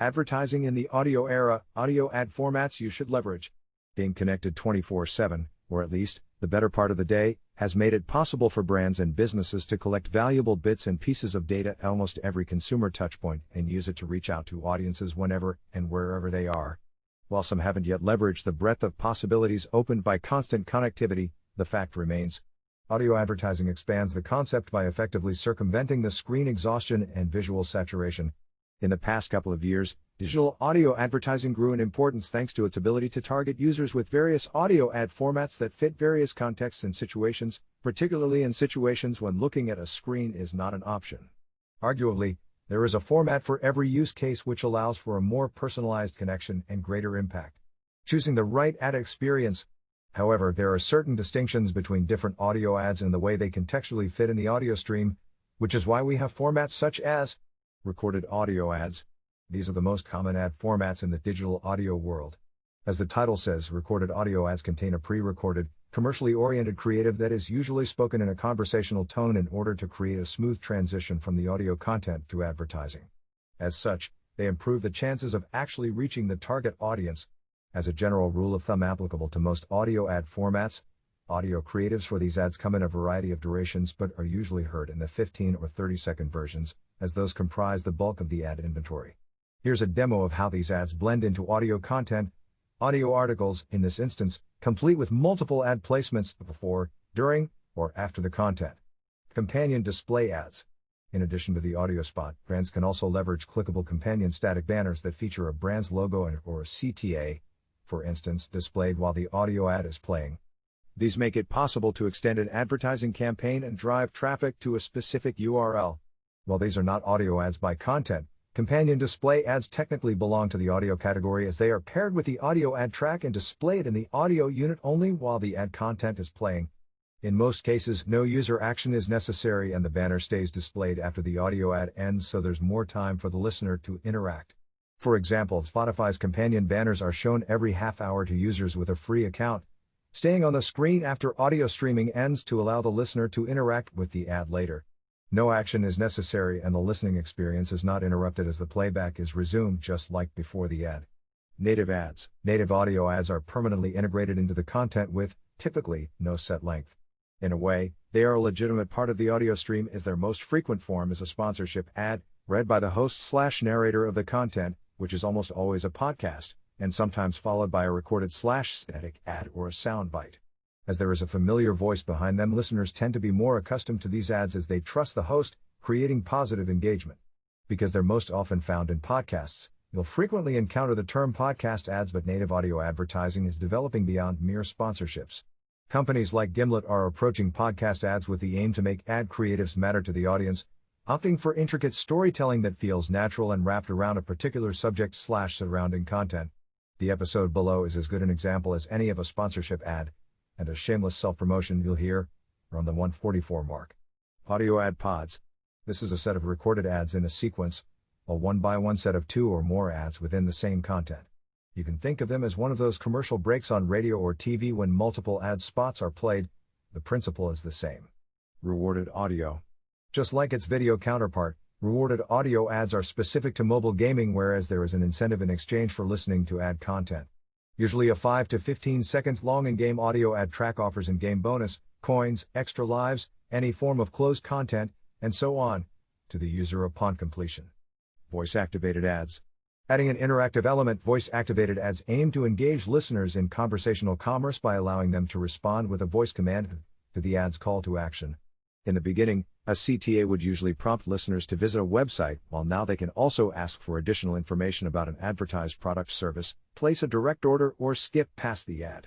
Advertising in the audio era, audio ad formats you should leverage. Being connected 24/7, or at least, the better part of the day, has made it possible for brands and businesses to collect valuable bits and pieces of data at almost every consumer touchpoint and use it to reach out to audiences whenever and wherever they are. While some haven't yet leveraged the breadth of possibilities opened by constant connectivity, the fact remains. Audio advertising expands the concept by effectively circumventing the screen exhaustion and visual saturation. In the past couple of years, digital audio advertising grew in importance thanks to its ability to target users with various audio ad formats that fit various contexts and situations, particularly in situations when looking at a screen is not an option. Arguably, there is a format for every use case which allows for a more personalized connection and greater impact. Choosing the right ad experience. However, there are certain distinctions between different audio ads and the way they contextually fit in the audio stream, which is why we have formats such as recorded audio ads. These are the most common ad formats in the digital audio world. As the title says, recorded audio ads contain a pre-recorded, commercially oriented creative that is usually spoken in a conversational tone in order to create a smooth transition from the audio content to advertising. As such, they improve the chances of actually reaching the target audience. As a general rule of thumb applicable to most audio ad formats, audio creatives for these ads come in a variety of durations but are usually heard in the 15 or 30-second versions, as those comprise the bulk of the ad inventory. Here's a demo of how these ads blend into audio content. Audio articles, in this instance, complete with multiple ad placements before, during, or after the content. Companion display ads. In addition to the audio spot, brands can also leverage clickable companion static banners that feature a brand's logo or a CTA, for instance, displayed while the audio ad is playing. These make it possible to extend an advertising campaign and drive traffic to a specific URL. While these are not audio ads by content, companion display ads technically belong to the audio category as they are paired with the audio ad track and displayed in the audio unit only while the ad content is playing. In most cases, no user action is necessary and the banner stays displayed after the audio ad ends, so there's more time for the listener to interact. For example, Spotify's companion banners are shown every half hour to users with a free account, staying on the screen after audio streaming ends to allow the listener to interact with the ad later. No action is necessary and the listening experience is not interrupted as the playback is resumed just like before the ad. Native ads. Native audio ads are permanently integrated into the content with, typically, no set length. In a way, they are a legitimate part of the audio stream as their most frequent form is a sponsorship ad, read by the host/narrator of the content, which is almost always a podcast, and sometimes followed by a recorded/static ad or a soundbite. As there is a familiar voice behind them, listeners tend to be more accustomed to these ads as they trust the host, creating positive engagement. Because they're most often found in podcasts, you'll frequently encounter the term podcast ads, but native audio advertising is developing beyond mere sponsorships. Companies like Gimlet are approaching podcast ads with the aim to make ad creatives matter to the audience, opting for intricate storytelling that feels natural and wrapped around a particular subject/surrounding content. The episode below is as good an example as any of a sponsorship ad, and a shameless self-promotion you'll hear, around the 144 mark. Audio ad pods. This is a set of recorded ads in a sequence, a one-by-one set of two or more ads within the same content. You can think of them as one of those commercial breaks on radio or TV when multiple ad spots are played. The principle is the same. Rewarded audio. Just like its video counterpart, rewarded audio ads are specific to mobile gaming, whereas there is an incentive in exchange for listening to ad content. Usually a 5 to 15 seconds long in-game audio ad track offers in-game bonus, coins, extra lives, any form of closed content, and so on, to the user upon completion. Voice-activated ads. Adding an interactive element, voice-activated ads aim to engage listeners in conversational commerce by allowing them to respond with a voice command to the ad's call to action. In the beginning, a CTA would usually prompt listeners to visit a website, while now they can also ask for additional information about an advertised product service, place a direct order, or skip past the ad.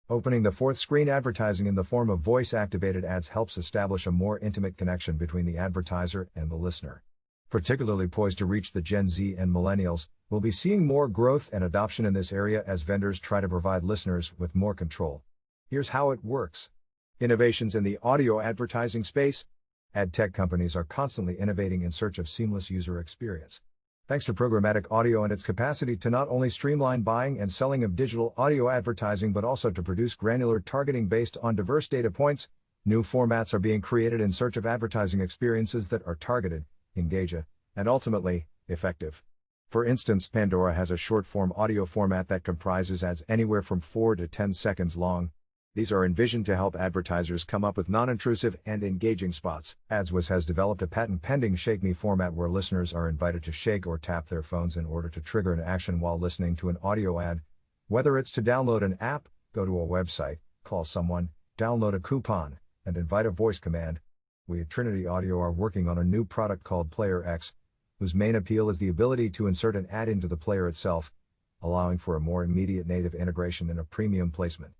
Opening the fourth screen, advertising in the form of voice-activated ads helps establish a more intimate connection between the advertiser and the listener. Particularly poised to reach the Gen Z and millennials, we'll be seeing more growth and adoption in this area as vendors try to provide listeners with more control. Here's how it works. Innovations in the audio advertising space. Ad tech companies are constantly innovating in search of seamless user experience. Thanks to programmatic audio and its capacity to not only streamline buying and selling of digital audio advertising but also to produce granular targeting based on diverse data points, new formats are being created in search of advertising experiences that are targeted, engaging, and ultimately, effective. For instance, Pandora has a short-form audio format that comprises ads anywhere from 4 to 10 seconds long. These are envisioned to help advertisers come up with non-intrusive and engaging spots. AdsWiz has developed a patent-pending Shake Me format where listeners are invited to shake or tap their phones in order to trigger an action while listening to an audio ad. Whether it's to download an app, go to a website, call someone, download a coupon, and invite a voice command. We at Trinity Audio are working on a new product called Player X, whose main appeal is the ability to insert an ad into the player itself, allowing for a more immediate native integration and a premium placement.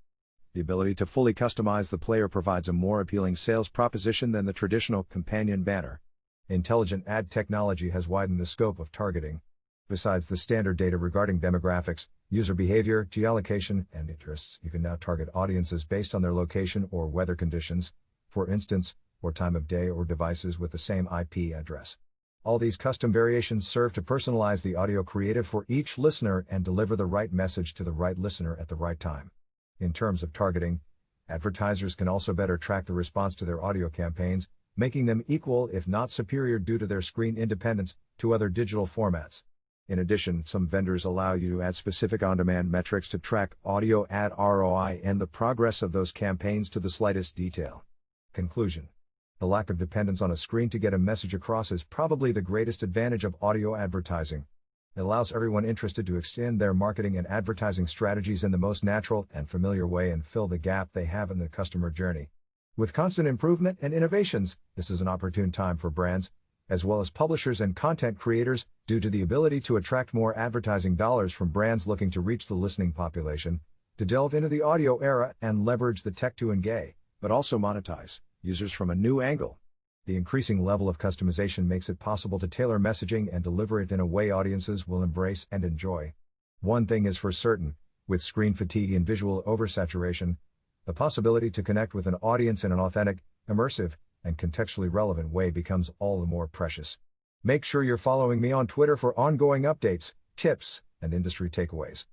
The ability to fully customize the player provides a more appealing sales proposition than the traditional companion banner. Intelligent ad technology has widened the scope of targeting. Besides the standard data regarding demographics, user behavior, geolocation, and interests, you can now target audiences based on their location or weather conditions, for instance, or time of day or devices with the same IP address. All these custom variations serve to personalize the audio creative for each listener and deliver the right message to the right listener at the right time. In terms of targeting, advertisers can also better track the response to their audio campaigns, making them equal if not superior due to their screen independence to other digital formats. In addition, some vendors allow you to add specific on-demand metrics to track audio ad ROI and the progress of those campaigns to the slightest detail. Conclusion: the lack of dependence on a screen to get a message across is probably the greatest advantage of audio advertising. It allows everyone interested to extend their marketing and advertising strategies in the most natural and familiar way and fill the gap they have in the customer journey. With constant improvement and innovations, this is an opportune time for brands, as well as publishers and content creators, due to the ability to attract more advertising dollars from brands looking to reach the listening population, to delve into the audio era and leverage the tech to engage, but also monetize users from a new angle. The increasing level of customization makes it possible to tailor messaging and deliver it in a way audiences will embrace and enjoy. One thing is for certain, with screen fatigue and visual oversaturation, the possibility to connect with an audience in an authentic, immersive, and contextually relevant way becomes all the more precious. Make sure you're following me on Twitter for ongoing updates, tips, and industry takeaways.